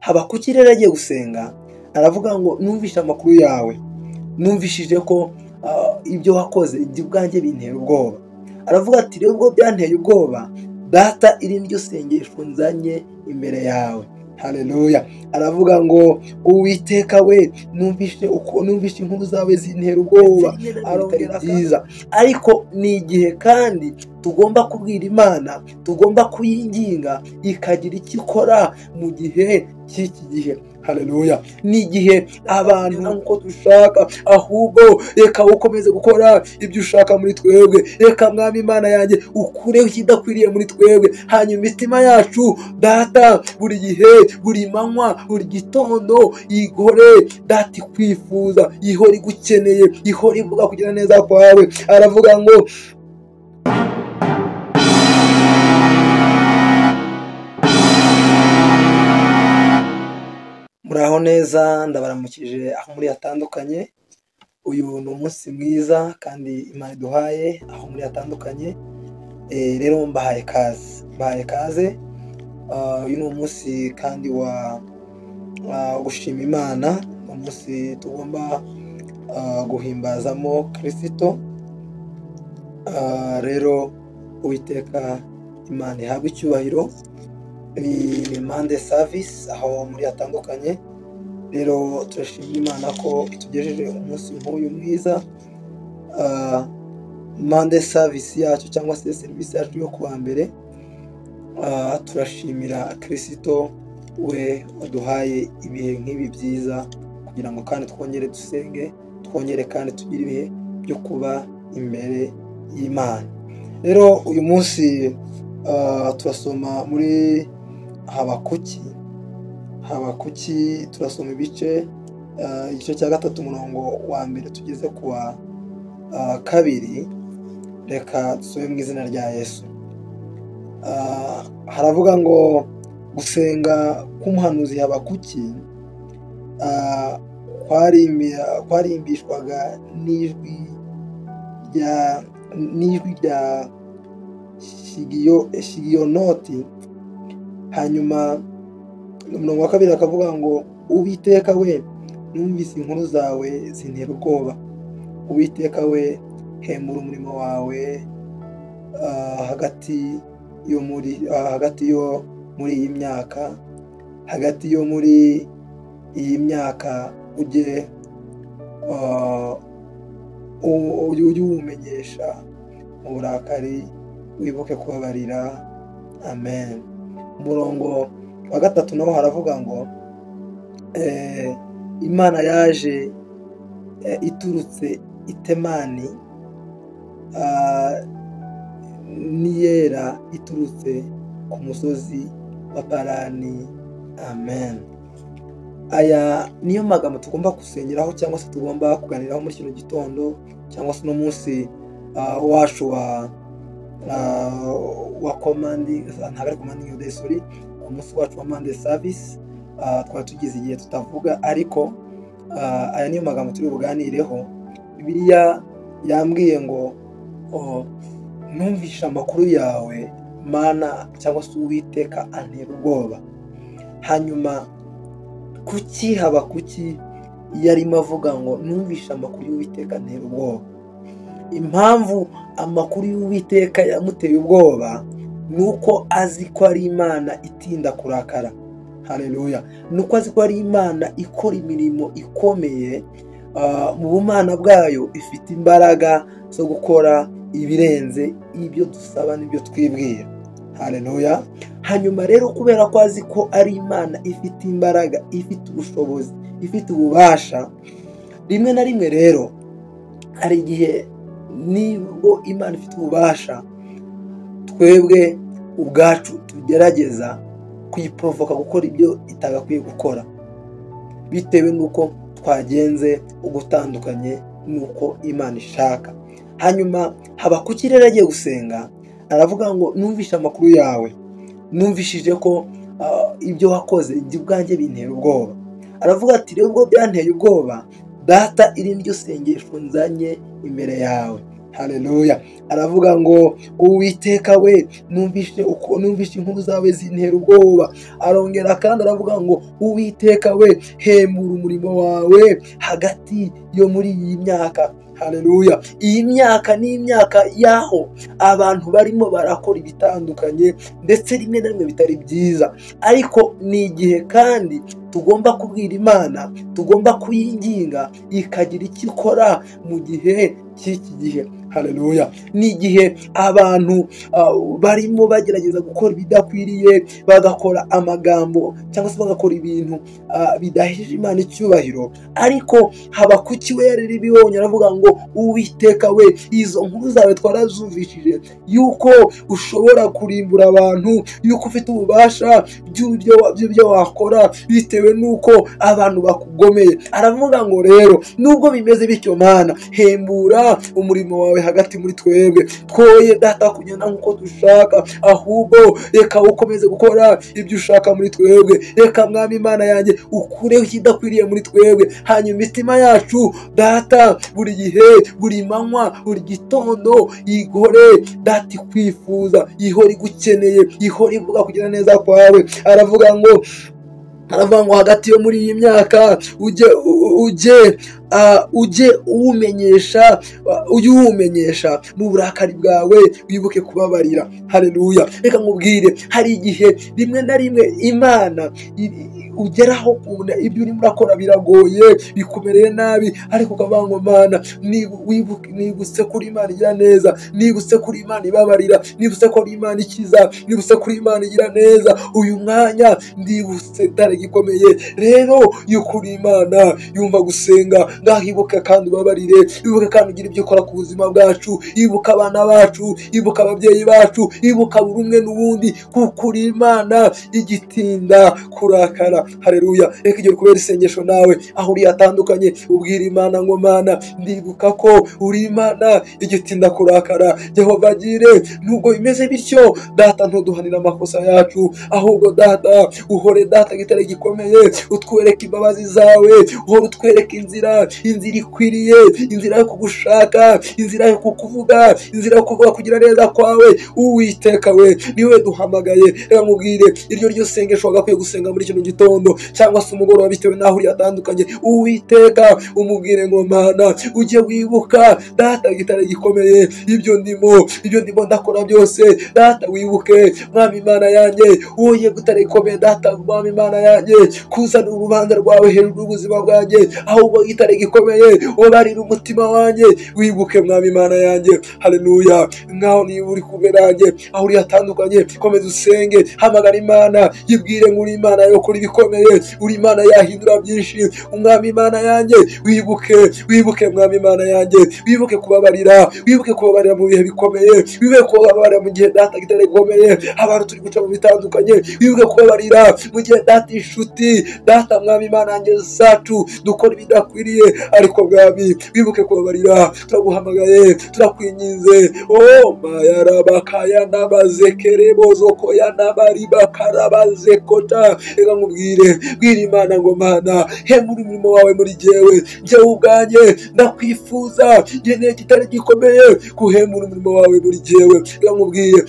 Habakuki rero agiye gusenga aravuga ngo numvishe amakuru yawe, numvishije ko ibyo wakoze ibyo ubwanjye bintera ubwoba. Aravuga ati rero ubwo byanteye ubwoba, data iri niryo sengesho nzanye imbere yawe. Haleluya. Aravuga ngo Uwiteka we, numvishe inkuru zawe zintera ubwoba. Arongera byiza, ariko ni igihe kandi tugomba kubwira Imana, tugomba kuyinginga ikagira icyo ikora mu gihe cy'iki gihe. Haleluya. Ni igihe abantu nkuko dushaka, ahubwo reka ukomeze gukora ibyo ushaka muri twebwe. Reka Mwami Imana yanjye ukureho ikidakwiriye muri twebwe, hanyuma imitima yacu Data buri gihe, buri manywa, buri gitondo ihore Data ikwifuza, ihora igukeneye, ihora ivuga kugira neza kwawe. Aravuga ngo muraho neza, ndabaramukije aho muri hatandukanye. Uyu ni umunsi mwiza kandi Imana iduhaye aho muri hatandukanye. Rero mbahaye kaze. Uyu ni umunsi kandi wa gushima Imana, umunsi tugomba guhimbazamo Kristo. Rero Uwiteka Imana ihabwe icyubahiro. Ni Monday service aho muri hatandukanye. Rero turashimira Imana ko itugejeje umunsi nk'uyu mwiza. Monday service yacu cyangwa se service yacu yo kuwa mbere. Turashimira Kristo we waduhaye ibihe nk'ibi byiza, kugira ngo kandi twongere dusenge, twongere kandi tugire ibihe byo kuba imbere y'Imana. Rero uyu munsi turasoma muri Habakuki turasoma igice cya 3 umurongo wa mbere tugeze ku wa 2. Reka dusome mu izina rya Yesu. Haravuga ngo gusenga k'umuhanuzi Habakuki kwarimbishwaga n'ijwi rya Shigiyonoti. Hanyuma umurongo wa 2 akavuga ngo Uwiteka we, numvise inkuru zawe zintera ubwoba. Uwiteka we, hemura umurimo wawe hagati yo muri iyi myaka, ujye uwumenyesha mu burakari, wibuke kubabarira. Amen. Umurongo wa 3 naho haravuga ngo Imana yaje iturutse i Temani, niyera iturutse ku musozi wa Parani. Amen. Aya niyo magambo tugomba gusengeraho cyangwa se tugomba kuganiraho muri kino gitondo, cyangwa se no munsi wacu wa commanding, ntabwo ari commanding day, sorry, umunsi wacu wa Monday service. Twari tugize igihe tutavuga, ariko aya niyo magambo turi buganireho. Bibiliya yambwiye ngo numvishe amakuru yawe Mana, cyangwa se Uwiteka antera ubwoba. Hanyuma kuki Habakuki yarimo avuga ngo numvishe amakuru y'Uwiteka antera ubwoba? Impamvu amakuru y'Uwiteka yamuteye ubwoba nuko azi ko ari Imana itinda kurakara. Haleluya. Nuko azi ko ari Imana ikora imirimo ikomeye mu bumana bwayo, ifite imbaraga zo gukora ibirenze ibyo dusaba n'ibyo twibwira. Haleluya. Hanyuma rero kubera ko azi ko ari Imana ifite imbaraga, ifite ubushobozi, ifite ububasha, rimwe na rimwe rero hari igihe nibwo Imana ifite ububasha, twebwe ubwacu tugerageza kuyiprovoka gukora ibyo itagakwiye gukora, bitewe nuko twagenze ugutandukanye nuko Imana ishaka. Hanyuma Habakuki rero agiye gusenga aravuga ngo numvishe amakuru yawe, numvishije ko ibyo wakoze ibyo ubwanjye bintera ubwoba. Aravuga ati rero ubwo byanteye ubwoba, data iri niryo sengesho nzanye imbere yawe. Haleluya. Aravuga ngo Uwiteka we, numvishe inkuru zawe zintera ubwoba. Arongera kandi aravuga ngo Uwiteka we, hembura umurimo wawe hagati yo muri iyi myaka. Haleluya. Iyi myaka ni imyaka yaho abantu barimo barakora ibitandukanye ndetse rimwe na rimwe bitari byiza, ariko ni igihe kandi tugomba kubwira Imana, tugomba kuyinginga ikagira icyo ikora mu gihe cy'iki gihe. Haleluya. Ni igihe abantu barimo bagerageza gukora ibidakwiriye, bagakora amagambo cyangwa se bagakora ibintu bidahesha Imana icyubahiro, ariko Habakuki we yari ibibonye aravuga ngo Uwiteka we, izo nkuru zawe twarazumvishije yuko ushobora kurimbura abantu, yuko ufite ububasha by'ibyo wakora bitewe n'uko abantu bakugomeye. Aravuga ngo rero nubwo bimeze bityo Mana, hembura umurimo wawe hagati muri twebwe, twoye data kugenda nk'uko dushaka, ahubwo reka ukomeze gukora ibyo ushaka muri twebwe. Reka Mwami Imana yanjye ukureho ikidakwiriye muri twebwe, hanyuma imitima yacu data buri gihe, buri manywa, buri gitondo ihore data ikwifuza, ihore igukeneye, ihore ivuga kugira neza kwawe. Aravuga ngo hagati yo muri iyi myaka ujye uwumenyesha mu burakari bwawe, wibuke kubabarira. Haleluya. Reka nkubwire, hari igihe rimwe na rimwe Imana ugeraho kubona ibyo urimo urakora biragoye, bikumereye nabi, ariko ukavuga ngo Mana, nibutse kuri Imana igira neza, nibutse kuri Imana ibabarira, nibutse kuri Imana ikiza, nibutse kuri Imana igira neza. Uyu mwanya ndibutse dare gikomeye rero y'ukuri Imana yumva gusenga, ngaho ibuka kandi ubabarire, ibuka kandi ugira ibyo ukora ku buzima bwacu, ibuka abana bacu, ibuka ababyeyi bacu, ibuka buri umwe n'ubundi, kuko uri Imana igitinda kurakara. Haleluya. Reka igihe kubera isengesho nawe aho uri atandukanye, ubwira Imana ngo Mana, ndibuka ko uri Imana igitinda kurakara. Jehova gire, nubwo bimeze bityo data, ntuduhanire amakosa yacu, ahubwo data uhore data gitare gikomeye, utwereke imbabazi zawe, uhore utwereke inzira ikwiriye, inzira yo kugushaka, inzira yo kukuvuga, inzira yo kuvuga kugira neza kwawe. Uwiteka we, niwe duhamagaye. Reka nkubwire, iryo ryo sengesho wagakwiye gusenga muri kino gitondo cyangwa se umugoroba, bitewe naho uri atandukanye. Uwiteka umubwire ngo Mana, ujye wibuka data gitare gikomeye, ibyo ndimo ndakora byose data, wibuke Mwami Imana yanjye, uye gutare gikomeye data, Mwami Imana yanjye, kuzana urubanza rwawe hejuru y'ubuzima bwanjye, ahubwo gitare gikomeye ubarira umutima wanjye, wibuke Mwami Imana yanjye. Haleluya. Ngaho niba uri kumwe nanjye aho uri atandukanye, komeza usenge, hamagara Imana, yibwire ngo uri Imana yo kuri bikomeye, uri Imana yahindura byinshi. Umwami Imana yanjye, wibuke Mwami Imana yanjye, wibuke kubabarira mu bihe bikomeye, wibuke kubabarira mu gihe data gitare gikomeye abantu turi guca mu bitandukanye, wibuke kubabarira mu gihe data inshuti data Mwami Imana yanjye zacu dukora ibidakwiriye, ariko Mwami wibuke kubabarira. Turaguhamagaye, turakwinginze. Mayarabakaya nabazekerebozo koya nabaribakarabazeko kota. Reka nkubwire, bwira Imana ngo Mana, hembura umurimo wawe muri jyewe, jyewe ubwanjye ndakwifuza, nkeneye kitari gikomeye kuhembura umurimo wawe muri jyewe. Reka nkubwire,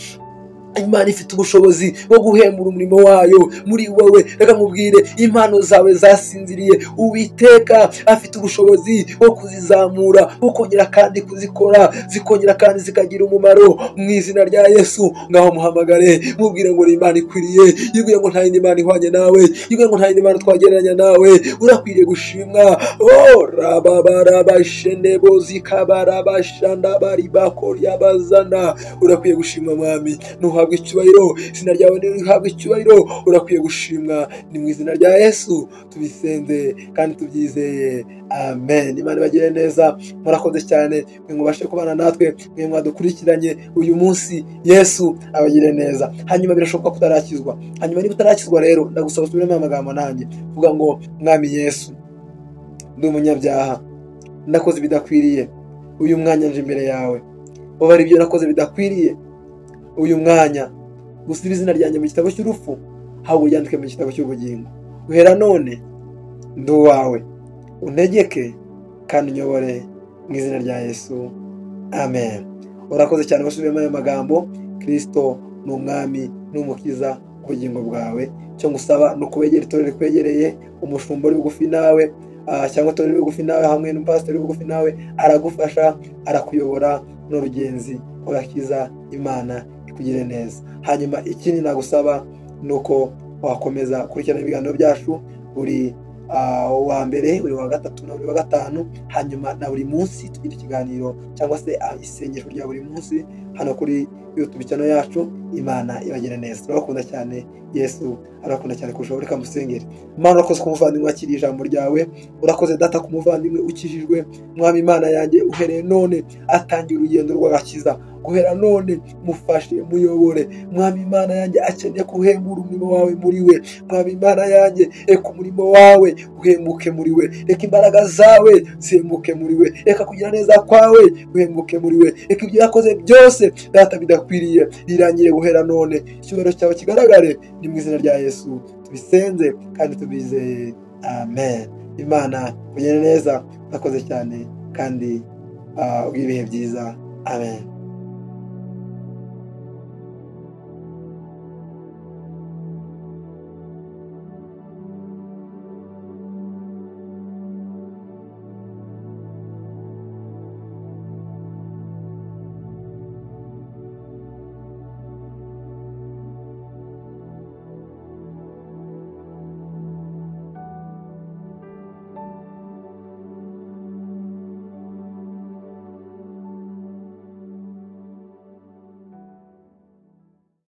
Imana ifite ubushobozi bwo guhembura umurimo wayo muri wowe. Reka nkubwire, impano zawe zasinziriye, Uwiteka afite ubushobozi bwo kuzizamura, ukongera kandi kuzikora, zikongera kandi zikagira umumaro mu izina rya Yesu. Ngaho muhamagare, mubwire ngo Imana ikwiriye, yibwire ngo nta yindi Imana ihwanye nawe, yibwire ngo nta yindi Imana twagereranya nawe. Urakwiriye gushimwa. Rababarabashenebo zikabarabashanda bari bakorya bazana. Urakwiye gushimwa Mwami, nuhabwe icyubahiro, izina ryawe nirihabwe icyubahiro. Urakwiye gushimwa, ni mu izina rya Yesu tubisenze kandi tubyizeye, amen. Imana ibagire neza, murakoze cyane mwe mubashe kubana natwe, mwe mwadukurikiranye uyu munsi. Yesu abagire neza. Hanyuma birashoboka kutarakizwa, hanyuma niba utarakizwa rero ndagusaba usubiremo amagambo nanjye, vuga ngo Mwami Yesu, ndi umunyabyaha, ndakoze ibidakwiriye, uyu mwanya nje imbere yawe, ubara ibyo nakoze bidakwiriye. Uyu mwanya gusiba izina ryanjye mu gitabo cy'urupfu, ahubwo uryandike mu gitabo cy'ubugingo. Guhera none ndi uwawe, untegeke kandi unyobore mu izina rya Yesu, amen. Urakoze cyane wasubiyemo ayo magambo. Kristo ni umwami n'umukiza ubugingo bwawe. Cyo ngusaba ni ukubegera itorero rikwegereye, umushumba uri bugufi nawe, cyangwa itorero riri bugufi nawe, hamwe n'umupasiteri uri bugufi nawe, aragufasha, arakuyobora n'urugenzi ugakiza. Imana ikugire neza. Hanyuma ikindi nagusaba ni uko wakomeza kurikirana ibiganiro byacu, buri wa mbere, buri wa gatatu na buri wa gatanu, hanyuma na buri munsi tugira ikiganiro cyangwa se isengesho rya buri munsi hano kuri YouTube channel yacu. Imana ibagire neza. Turabakunda cyane. Yesu arakunda cyane kurushaho. Reka musengere. Imana, urakoze ku muvandimwe wakiriye ijambo ryawe, urakoze data ku muvandimwe ukijijwe. Mwami Imana yanjye, uhereye none atangira urugendo rw'agakiza, guhera none mufashe, muyobore. Mwami Imana yanjye, akeneye kuhembura umurimo wawe muri we. Mwami Imana yanjye, reka umurimo wawe uhembuke muri we, reka imbaraga zawe zihembuke muri we, reka kugira neza kwawe uhembuke muri we, reka ibyo yakoze byose data bidakwiriye birangire guhera none. Icyubahiro cyawe kigaragare, ni mu izina rya Yesu tubisenze kandi tubizeye, amen. Imana kugire neza. Urakoze cyane kandi ugire ibihe byiza, amen.